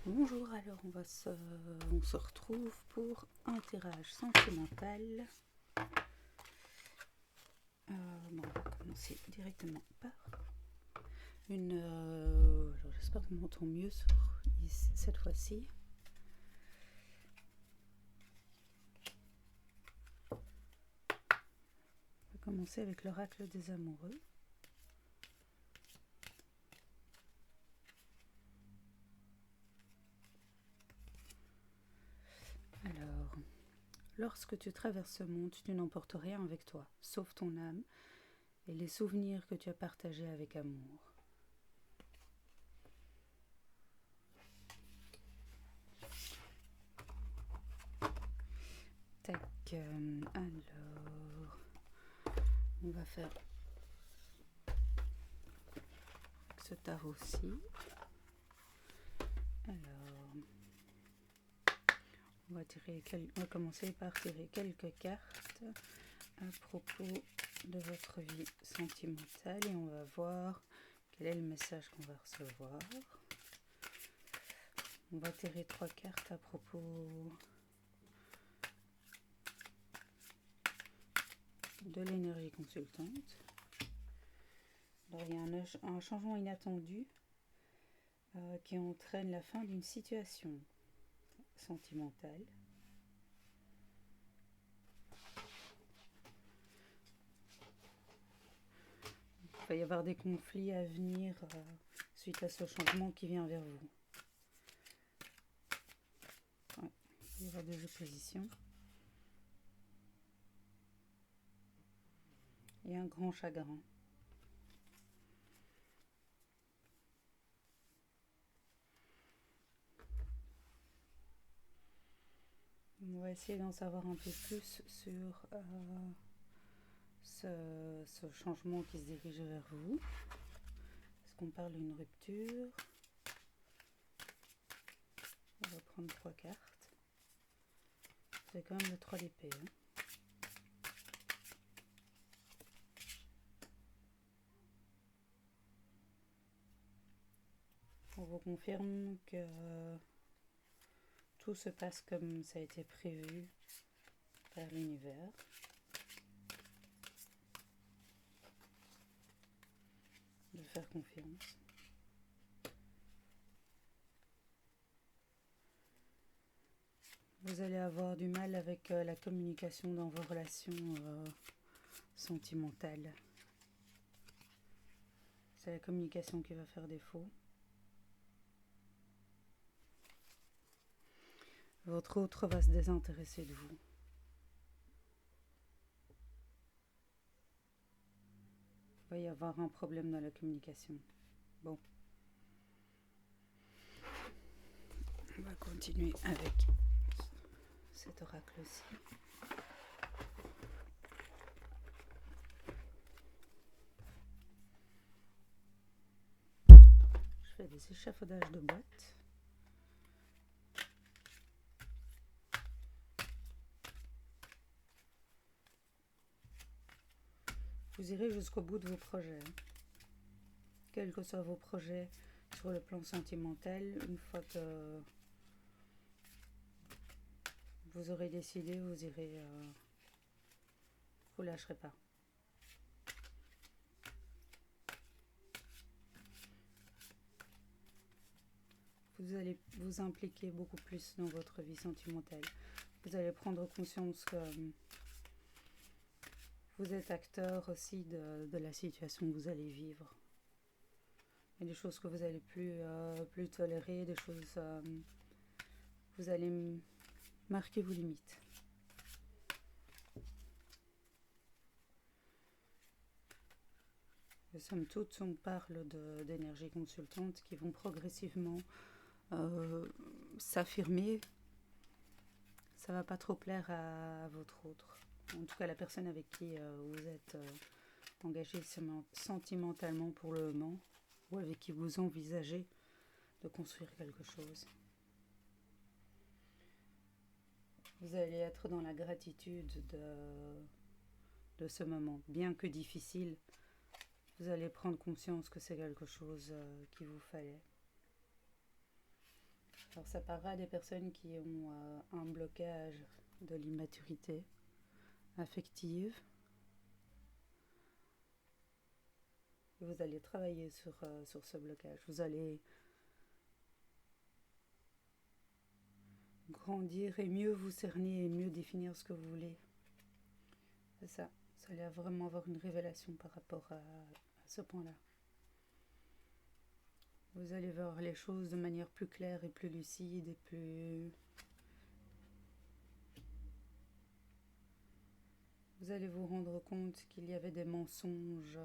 Bonjour, alors on se retrouve pour un tirage sentimental. On va commencer directement par une... alors j'espère qu'on m'entend mieux cette fois-ci. On va commencer avec l'oracle des amoureux. Alors, lorsque tu traverses ce monde, tu n'emportes rien avec toi, sauf ton âme et les souvenirs que tu as partagés avec amour. Tac, alors, on va faire ce tarot-ci. Alors, on va commencer par tirer quelques cartes à propos de votre vie sentimentale et on va voir quel est le message qu'on va recevoir. On va tirer 3 cartes à propos de l'énergie consultante. Alors, il y a un changement inattendu qui entraîne la fin d'une situation sentimentale. Il va y avoir des conflits à venir suite à ce changement qui vient vers vous. Ouais, il y aura des oppositions. Et un grand chagrin. On va essayer d'en savoir un peu plus sur ce changement qui se dirige vers vous. Est-ce qu'on parle d'une rupture? On va prendre 3 cartes. C'est quand même le 3 d'épée. On vous confirme que tout se passe comme ça a été prévu par l'univers. De faire confiance. Vous allez avoir du mal avec la communication dans vos relations sentimentales. C'est la communication qui va faire défaut. Votre autre va se désintéresser de vous. Il va y avoir un problème dans la communication. Bon. On va continuer avec cet oracle-ci. Je fais des échafaudages de boîtes. Vous irez jusqu'au bout de vos projets. Quels que soient vos projets sur le plan sentimental, une fois que vous aurez décidé, vous irez... vous lâcherez pas. Vous allez vous impliquer beaucoup plus dans votre vie sentimentale. Vous allez prendre conscience que vous êtes acteur aussi de la situation que vous allez vivre. Il y a des choses que vous allez plus tolérer, des choses... vous allez marquer vos limites. Et somme toute, on parle d'énergie consultante qui vont progressivement s'affirmer. Ça va pas trop plaire à votre autre. En tout cas, la personne avec qui vous êtes engagé sentimentalement pour le moment, ou avec qui vous envisagez de construire quelque chose. Vous allez être dans la gratitude de ce moment, bien que difficile. Vous allez prendre conscience que c'est quelque chose qu'il vous fallait. Alors ça parlera à des personnes qui ont un blocage de l'immaturité affective. Et vous allez travailler sur ce blocage. Vous allez grandir et mieux vous cerner et mieux définir ce que vous voulez. C'est ça. Vous allez vraiment avoir une révélation par rapport à ce point-là. Vous allez voir les choses de manière plus claire et plus lucide et plus... Vous allez vous rendre compte qu'il y avait des mensonges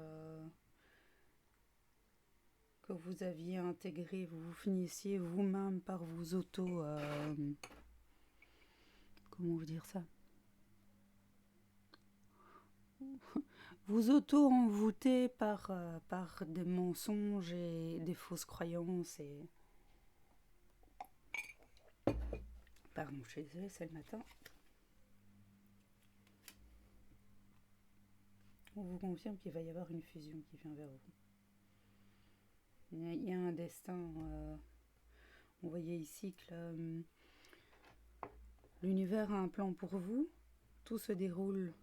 que vous aviez intégrés. Vous finissiez vous-même par vous auto... comment vous dire ça? Vous auto-envoûtez par des mensonges et des fausses croyances et... Pardon, je suis désolée, c'est le matin. On vous confirme qu'il va y avoir une fusion qui vient vers vous. Il y a un destin. On voyait ici que l'univers a un plan pour vous. Tout se déroule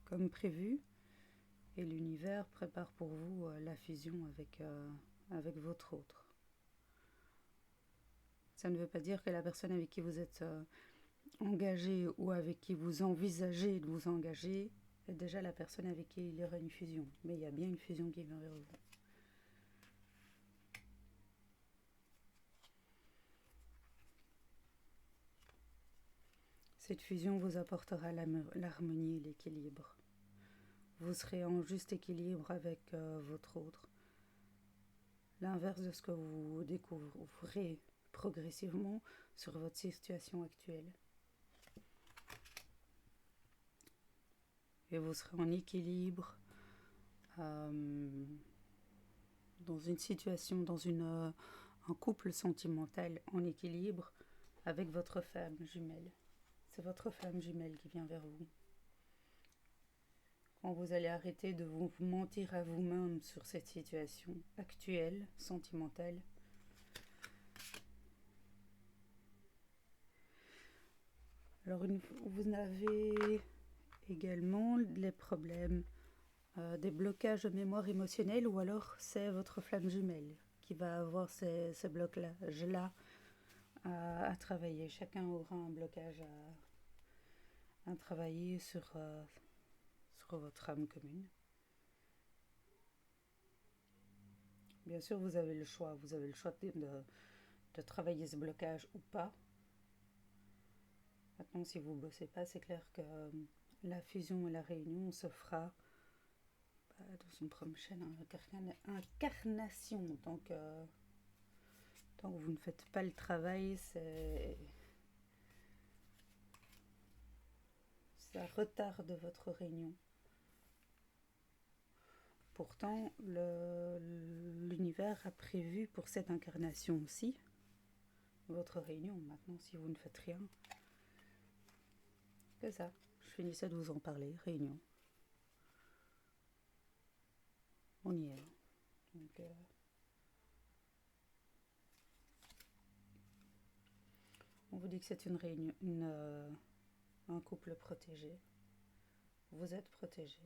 comme prévu. Et l'univers prépare pour vous la fusion avec votre autre. Ça ne veut pas dire que la personne avec qui vous êtes engagé ou avec qui vous envisagez de vous engager est déjà la personne avec qui il y aura une fusion. Mais il y a bien une fusion qui vient vers vous. Cette fusion vous apportera l'harmonie et l'équilibre. Vous serez en juste équilibre avec votre autre. L'inverse de ce que vous découvrirez progressivement sur votre situation actuelle. Et vous serez en équilibre dans une situation, dans un couple sentimental en équilibre avec votre femme jumelle. C'est votre femme jumelle qui vient vers vous. Quand vous allez arrêter de vous mentir à vous-même sur cette situation actuelle, sentimentale, alors vous avez également les problèmes des blocages de mémoire émotionnelle, ou alors c'est votre flamme jumelle qui va avoir ces blocages-là à travailler. Chacun aura un blocage à travailler sur votre âme commune. Bien sûr, vous avez le choix. Vous avez le choix de travailler ce blocage ou pas. Maintenant, si vous ne bossez pas, c'est clair que la fusion et la réunion se fera dans une prochaine incarnation. Tant que vous ne faites pas le travail, ça retarde votre réunion. Pourtant, l'univers a prévu pour cette incarnation aussi votre réunion. Maintenant, si vous ne faites rien, c'est ça. Je finissais de vous en parler. Réunion. On y est. Donc, on vous dit que c'est une réunion, un couple protégé. Vous êtes protégé.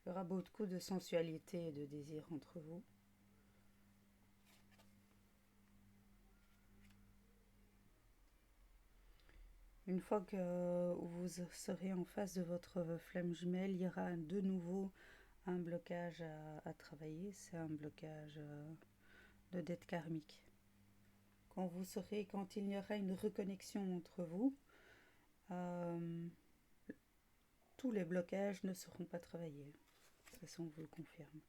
Il y aura beaucoup de sensualité et de désir entre vous. Une fois que vous serez en face de votre flamme jumelle, il y aura de nouveau un blocage à travailler. C'est un blocage de dette karmique. Quand il y aura une reconnexion entre vous, tous les blocages ne seront pas travaillés. De toute façon, on vous le confirme.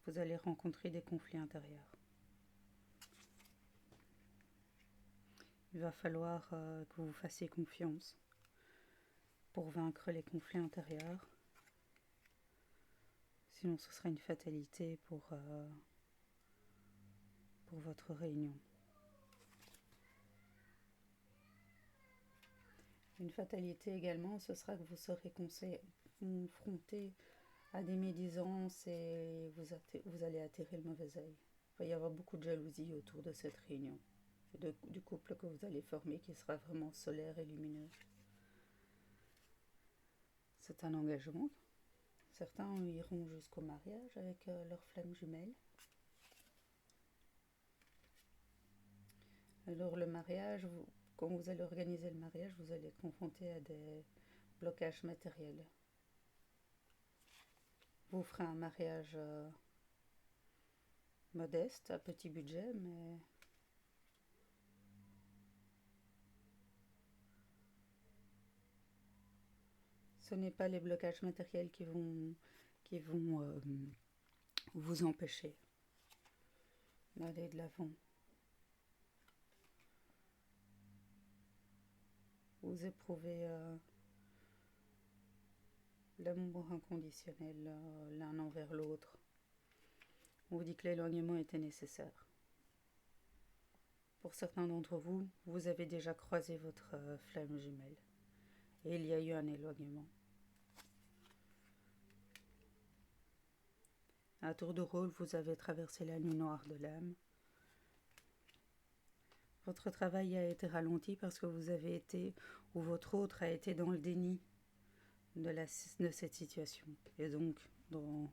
Vous allez rencontrer des conflits intérieurs. Il va falloir que vous fassiez confiance pour vaincre les conflits intérieurs. Sinon, ce sera une fatalité pour votre réunion. Une fatalité également, ce sera que vous serez confronté à des médisances et vous allez attirer le mauvais œil. Il va y avoir beaucoup de jalousie autour de cette réunion, du couple que vous allez former qui sera vraiment solaire et lumineux. C'est un engagement. Certains iront jusqu'au mariage avec leur flamme jumelle. Alors le mariage, quand vous allez organiser le mariage, vous allez être confronté à des blocages matériels. Vous ferez un mariage modeste, à petit budget, mais ce n'est pas les blocages matériels qui vont vous empêcher d'aller de l'avant. Vous éprouvez l'amour inconditionnel l'un envers l'autre. On vous dit que l'éloignement était nécessaire. Pour certains d'entre vous, vous avez déjà croisé votre flamme jumelle et il y a eu un éloignement. À tour de rôle, vous avez traversé la nuit noire de l'âme. Votre travail a été ralenti parce que vous avez été, ou votre autre a été dans le déni de cette situation. Et donc, dans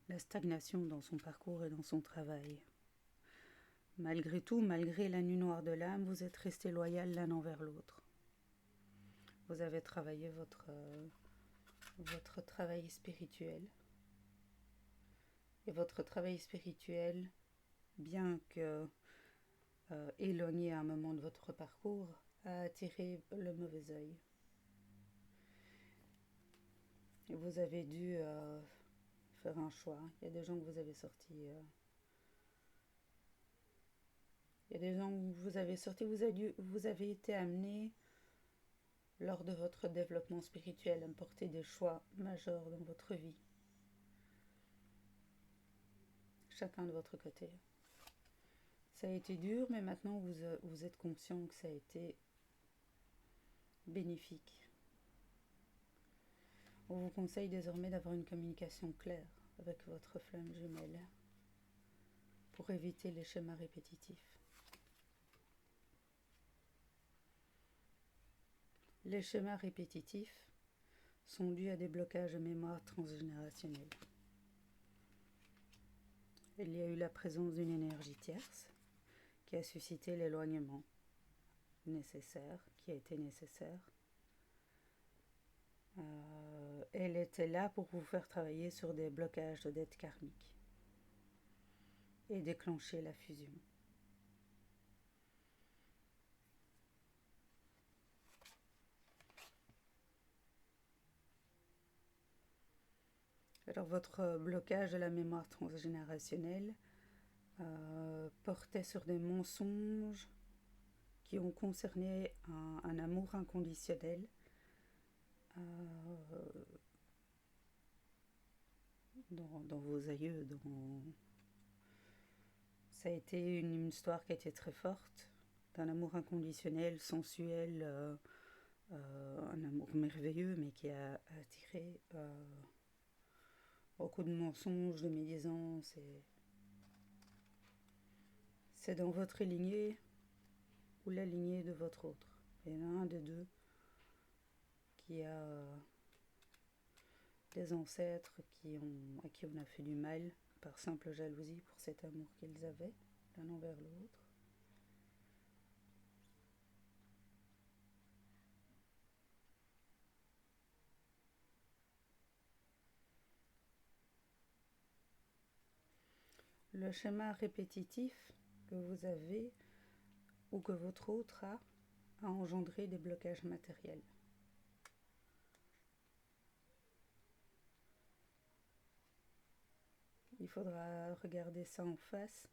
la stagnation dans son parcours et dans son travail. Malgré tout, malgré la nuit noire de l'âme, vous êtes restés loyaux l'un envers l'autre. Vous avez travaillé votre travail spirituel. Et votre travail spirituel, bien que éloigné à un moment de votre parcours, a attiré le mauvais œil. Et vous avez dû faire un choix. Il y a des gens que vous avez sortis. Il y a des gens que vous avez sortis. Vous avez été amenés lors de votre développement spirituel à porter des choix majeurs dans votre vie. Chacun de votre côté. Ça a été dur, mais maintenant vous êtes conscient que ça a été bénéfique. On vous conseille désormais d'avoir une communication claire avec votre flamme jumelle pour éviter les schémas répétitifs. Les schémas répétitifs sont dus à des blocages de mémoire transgénérationnelle. Il y a eu la présence d'une énergie tierce qui a suscité l'éloignement nécessaire, qui a été nécessaire. Elle était là pour vous faire travailler sur des blocages de dettes karmiques et déclencher la fusion. Alors votre blocage de la mémoire transgénérationnelle portait sur des mensonges qui ont concerné un amour inconditionnel dans vos aïeux. Ça a été une histoire qui a été très forte, d'un amour inconditionnel, sensuel, un amour merveilleux, mais qui a attiré beaucoup de mensonges, de médisance. C'est dans votre lignée ou la lignée de votre autre. Il y en a un des deux qui a des ancêtres à qui on a fait du mal par simple jalousie pour cet amour qu'ils avaient l'un envers l'autre. Le schéma répétitif que vous avez ou que votre autre a engendré des blocages matériels. Il faudra regarder ça en face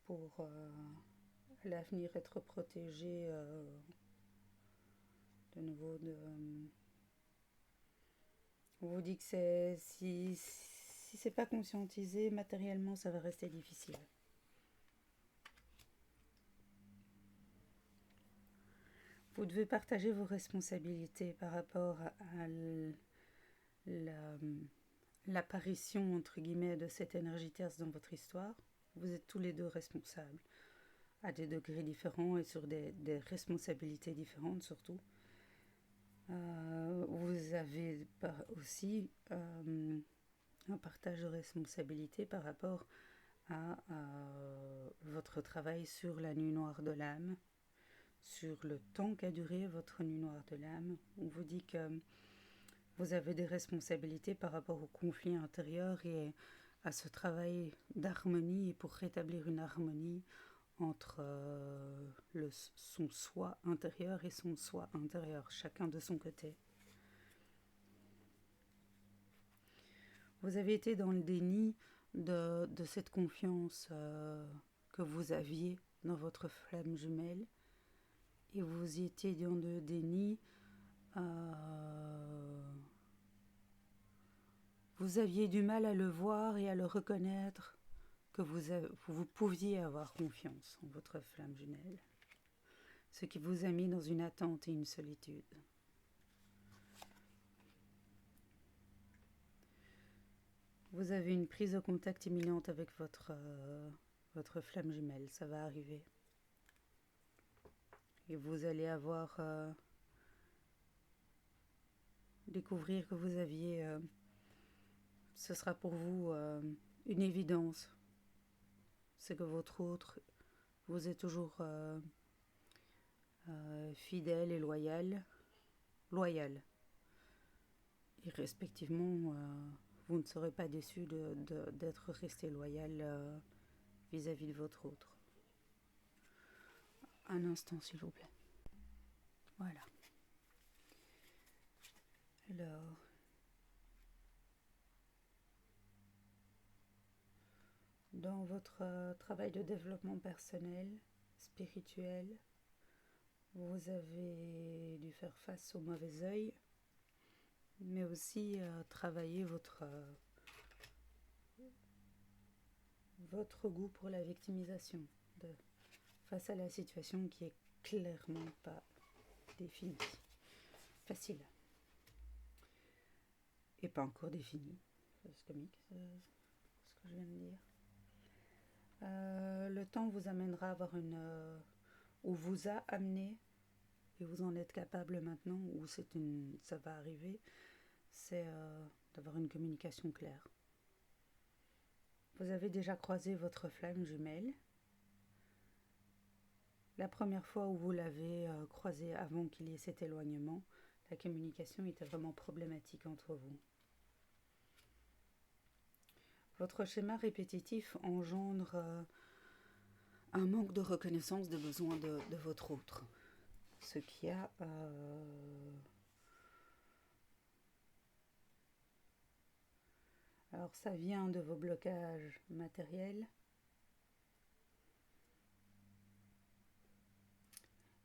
pour à l'avenir être protégé de nouveau on vous dit que si c'est pas conscientisé matériellement, ça va rester difficile. Vous devez partager vos responsabilités par rapport à la- l'apparition, entre guillemets, de cette énergie tierce dans votre histoire. Vous êtes tous les deux responsables, à des degrés différents et sur des responsabilités différentes surtout. Vous avez aussi un partage de responsabilité par rapport à votre travail sur la nuit noire de l'âme, sur le temps qu'a duré votre nuit noire de l'âme. On vous dit que vous avez des responsabilités par rapport au conflit intérieur et à ce travail d'harmonie et pour rétablir une harmonie entre son soi intérieur et son soi intérieur, chacun de son côté. Vous avez été dans le déni de cette confiance que vous aviez dans votre flamme jumelle et vous étiez dans le déni. Vous aviez du mal à le voir et à le reconnaître, que vous pouviez avoir confiance en votre flamme jumelle, ce qui vous a mis dans une attente et une solitude. Vous avez une prise de contact imminente avec votre flamme jumelle, ça va arriver. Et vous allez découvrir que vous aviez, ce sera pour vous une évidence, c'est que votre autre vous êtes toujours fidèle et loyal. Et respectivement, vous ne serez pas déçu d'être resté loyal vis-à-vis de votre autre. Un instant, s'il vous plaît. Voilà. Alors, dans votre travail de développement personnel, spirituel, vous avez dû faire face au mauvais œil, mais aussi travailler votre goût pour la victimisation face à la situation qui est clairement pas définie. Facile. Et pas encore définie. C'est comique, ce que je viens de dire. Le temps vous amènera à avoir ou vous a amené, et vous en êtes capable maintenant, ou ça va arriver, c'est d'avoir une communication claire. Vous avez déjà croisé votre flamme jumelle. La première fois où vous l'avez croisé avant qu'il y ait cet éloignement, la communication était vraiment problématique entre vous. Votre schéma répétitif engendre un manque de reconnaissance des besoins de votre autre. Ce qui a alors ça vient de vos blocages matériels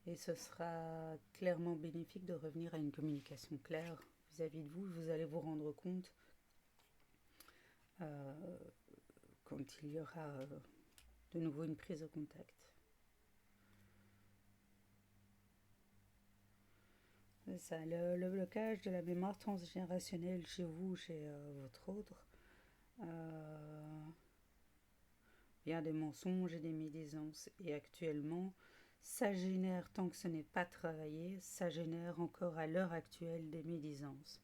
et ce sera clairement bénéfique de revenir à une communication claire vis-à-vis de vous. Vous allez vous rendre compte quand il y aura de nouveau une prise de contact. C'est ça, le blocage de la mémoire transgénérationnelle chez vous, chez votre autre, vient des mensonges et des médisances. Et actuellement, ça génère, tant que ce n'est pas travaillé, ça génère encore à l'heure actuelle des médisances.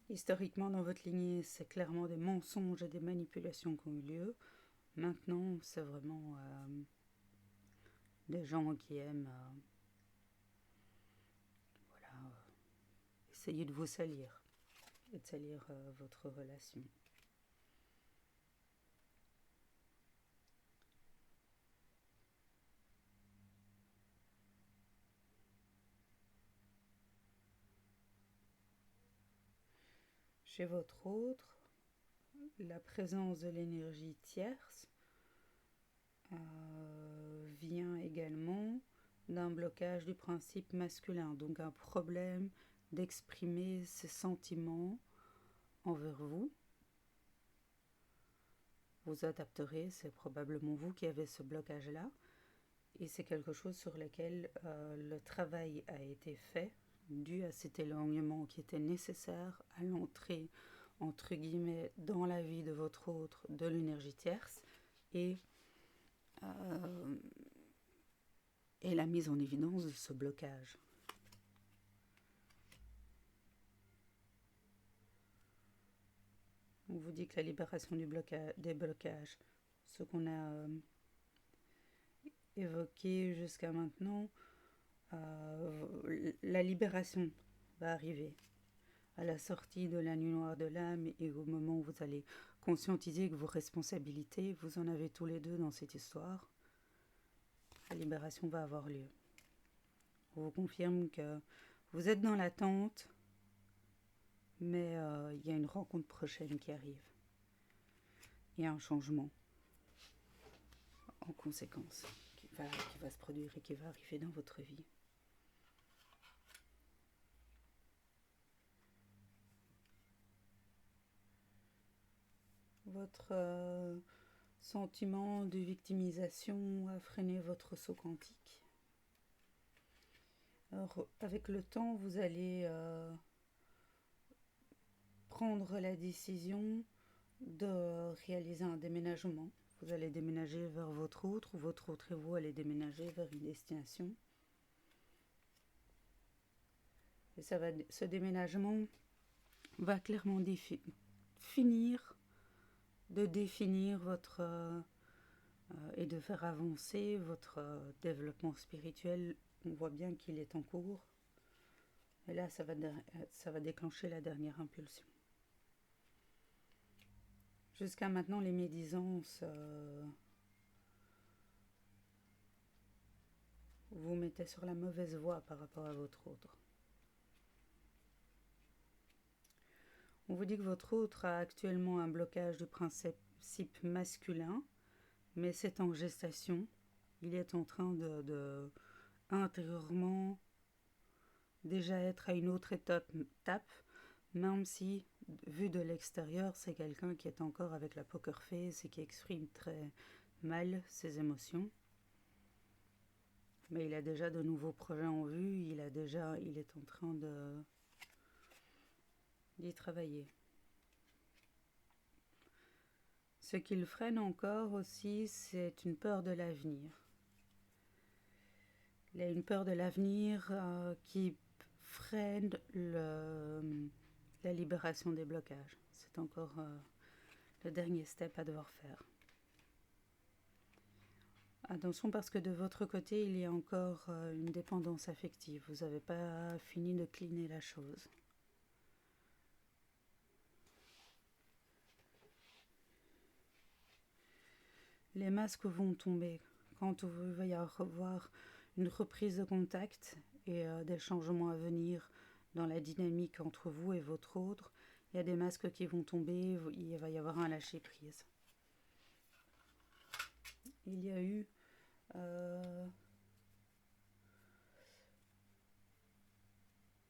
Historiquement, dans votre lignée, c'est clairement des mensonges et des manipulations qui ont eu lieu. Maintenant, c'est vraiment des gens qui aiment essayer de vous salir et de salir votre relation. Chez votre autre, la présence de l'énergie tierce vient également d'un blocage du principe masculin, donc un problème d'exprimer ses sentiments envers vous. Vous adapterez, c'est probablement vous qui avez ce blocage-là, et c'est quelque chose sur lequel le travail a été fait dû à cet éloignement qui était nécessaire à l'entrée, entre guillemets, dans la vie de votre autre, de l'énergie tierce, et la mise en évidence de ce blocage. On vous dit que la libération des blocages, ce qu'on a évoqué jusqu'à maintenant, la libération va arriver à la sortie de la nuit noire de l'âme et au moment où vous allez conscientiser que vos responsabilités, vous en avez tous les deux dans cette histoire, la libération va avoir lieu. On vous confirme que vous êtes dans l'attente, mais il y a une rencontre prochaine qui arrive. Il y a un changement en conséquence qui va se produire et qui va arriver dans votre vie. Votre sentiment de victimisation a freiné votre saut quantique. Alors, avec le temps, vous allez prendre la décision de réaliser un déménagement. Vous allez déménager vers votre autre, ou votre autre et vous allez déménager vers une destination. Et ce déménagement va clairement finir de définir votre et de faire avancer votre développement spirituel. On voit bien qu'il est en cours. Et là, ça va déclencher la dernière impulsion. Jusqu'à maintenant, les médisances vous mettaient sur la mauvaise voie par rapport à votre autre. On vous dit que votre autre a actuellement un blocage du principe masculin, mais c'est en gestation. Il est en train de intérieurement déjà être à une autre étape, même si, vu de l'extérieur, c'est quelqu'un qui est encore avec la poker face et qui exprime très mal ses émotions. Mais il a déjà de nouveaux projets en vue, il est en train d'y travailler. Ce qui le freine encore aussi, c'est une peur de l'avenir. Il y a une peur de l'avenir qui freine la libération des blocages. C'est encore le dernier step à devoir faire. Attention parce que de votre côté, il y a encore une dépendance affective. Vous n'avez pas fini de cleaner la chose. Les masques vont tomber quand il va y avoir une reprise de contact et des changements à venir dans la dynamique entre vous et votre autre. Il y a des masques qui vont tomber, il va y avoir un lâcher-prise. Il y a eu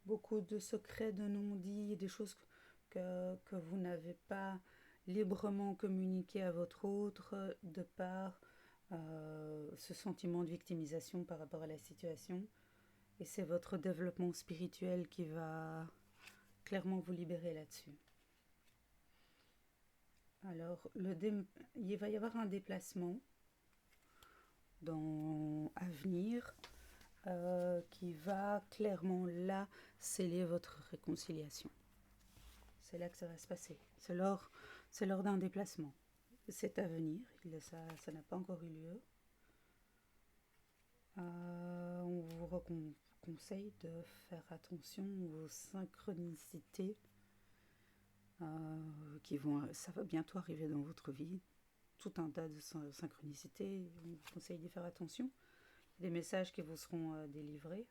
beaucoup de secrets, de non-dits, des choses que vous n'avez pas librement communiqué à votre autre de par ce sentiment de victimisation par rapport à la situation. Et c'est votre développement spirituel qui va clairement vous libérer là-dessus. Alors, il va y avoir un déplacement à venir qui va clairement là sceller votre réconciliation. C'est là que ça va se passer. C'est lors d'un déplacement. C'est à venir. Ça n'a pas encore eu lieu. On vous conseille de faire attention aux synchronicités ça va bientôt arriver dans votre vie. Tout un tas de synchronicités. On vous conseille d'y faire attention. Des messages qui vous seront délivrés.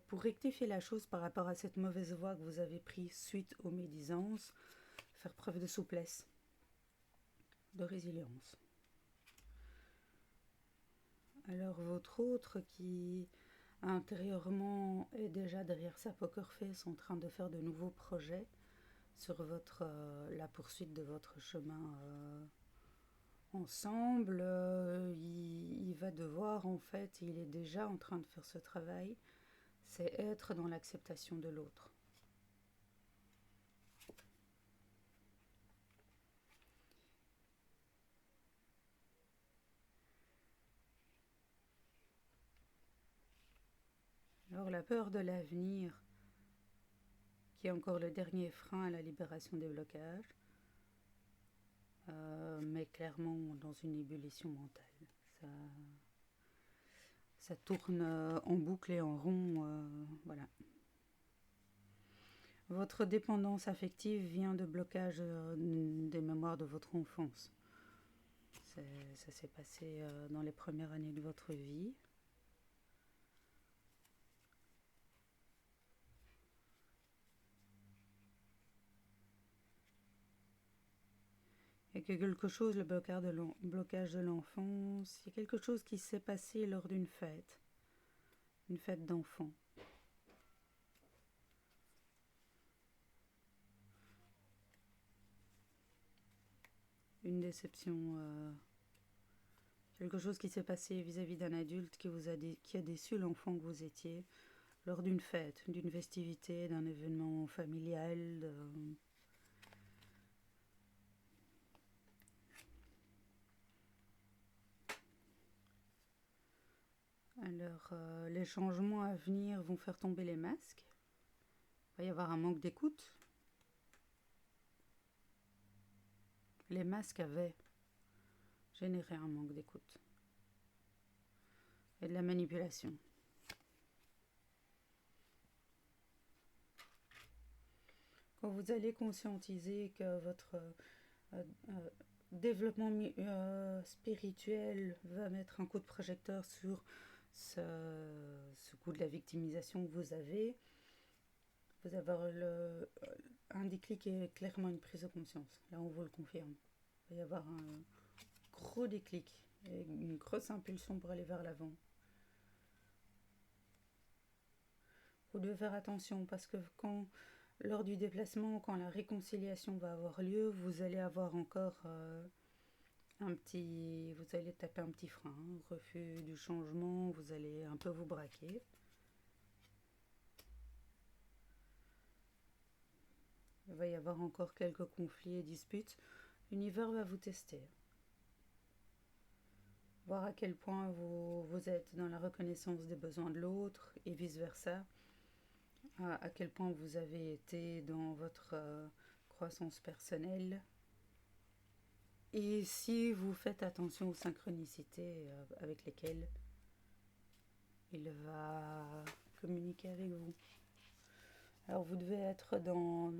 Pour rectifier la chose par rapport à cette mauvaise voie que vous avez prise suite aux médisances, faire preuve de souplesse, de résilience. Alors votre autre qui intérieurement est déjà derrière sa poker face en train de faire de nouveaux projets sur la poursuite de votre chemin ensemble, il va devoir, en fait, il est déjà en train de faire ce travail, c'est être dans l'acceptation de l'autre. Alors la peur de l'avenir, qui est encore le dernier frein à la libération des blocages, mais clairement dans une ébullition mentale. Ça tourne en boucle et en rond, voilà. Votre dépendance affective vient de blocage des mémoires de votre enfance. Ça s'est passé dans les premières années de votre vie. Il y a quelque chose, le blocage de l'enfance, il y a quelque chose qui s'est passé lors d'une fête d'enfant. Une déception, quelque chose qui s'est passé vis-à-vis d'un adulte qui a déçu l'enfant que vous étiez lors d'une fête, d'une festivité, d'un événement familial. Alors, les changements à venir vont faire tomber les masques. Il va y avoir un manque d'écoute. Les masques avaient généré un manque d'écoute et de la manipulation. Quand vous allez conscientiser que votre développement spirituel va mettre un coup de projecteur sur ce coup de la victimisation que vous avez avoir un déclic et clairement une prise de conscience. Là, on vous le confirme. Il va y avoir un gros déclic et une grosse impulsion pour aller vers l'avant. Vous devez faire attention parce que lors du déplacement, quand la réconciliation va avoir lieu, vous allez avoir encore vous allez taper un petit frein, refus du changement, vous allez un peu vous braquer. Il va y avoir encore quelques conflits et disputes. L'univers va vous tester. Voir à quel point vous êtes dans la reconnaissance des besoins de l'autre et vice-versa. À quel point vous avez été dans votre croissance personnelle. Et si vous faites attention aux synchronicités avec lesquelles il va communiquer avec vous. Alors vous devez être dans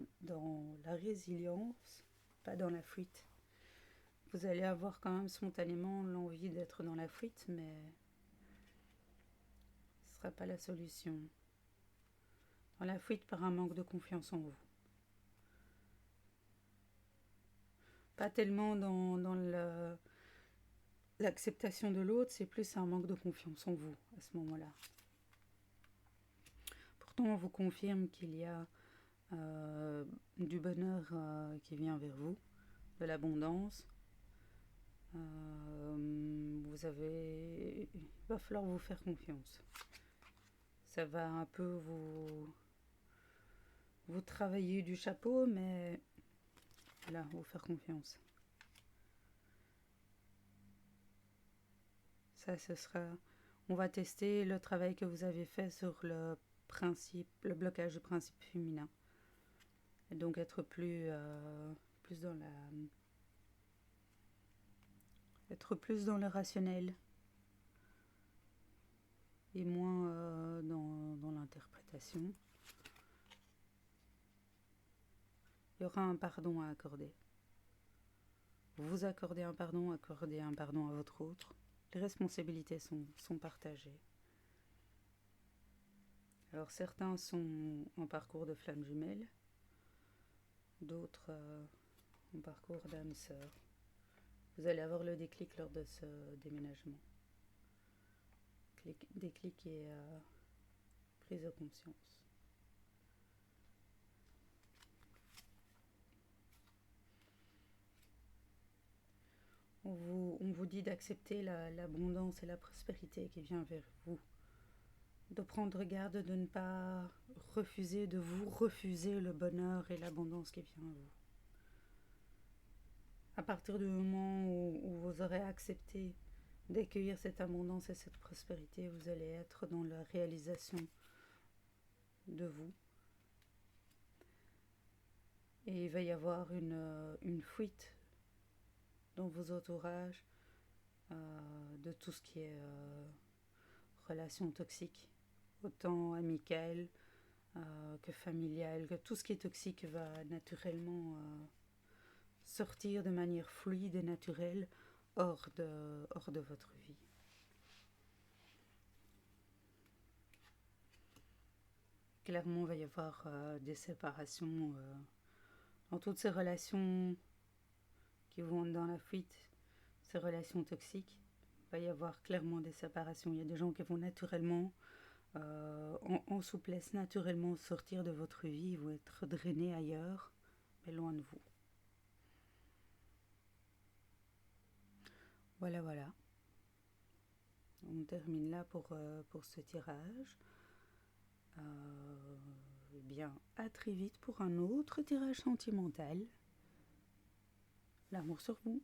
la résilience, pas dans la fuite. Vous allez avoir quand même spontanément l'envie d'être dans la fuite, mais ce ne sera pas la solution. Dans la fuite par un manque de confiance en vous. Pas tellement dans l'acceptation de l'autre, c'est plus un manque de confiance en vous à ce moment-là. Pourtant, on vous confirme qu'il y a du bonheur qui vient vers vous, de l'abondance. Il va falloir vous faire confiance. Ça va un peu vous travailler du chapeau, mais voilà, vous faire confiance. Ça, on va tester le travail que vous avez fait sur le blocage du principe féminin. Et donc être plus dans le rationnel et moins dans l'interprétation. Il y aura un pardon à accorder. Vous accordez un pardon à votre autre. Les responsabilités sont partagées. Alors certains sont en parcours de flamme jumelle, d'autres en parcours d'âme sœur. Vous allez avoir le déclic lors de ce déménagement. Déclic et prise de conscience. On vous dit d'accepter l'abondance et la prospérité qui vient vers vous. De prendre garde de ne pas refuser, de vous refuser le bonheur et l'abondance qui vient à vous. À partir du moment où vous aurez accepté d'accueillir cette abondance et cette prospérité, vous allez être dans la réalisation de vous. Et il va y avoir une fuite dans vos entourages de tout ce qui est relations toxiques, autant amicales que familiales, que tout ce qui est toxique va naturellement sortir de manière fluide et naturelle hors de votre vie. Clairement, il va y avoir des séparations dans toutes ces relations qui vont dans la fuite, ces relations toxiques. Il va y avoir clairement des séparations. Il y a des gens qui vont naturellement, en souplesse, naturellement sortir de votre vie, ils vont être drainés ailleurs, mais loin de vous. Voilà, voilà. On termine là pour ce tirage. Eh bien, à très vite pour un autre tirage sentimental. L'amour sur vous.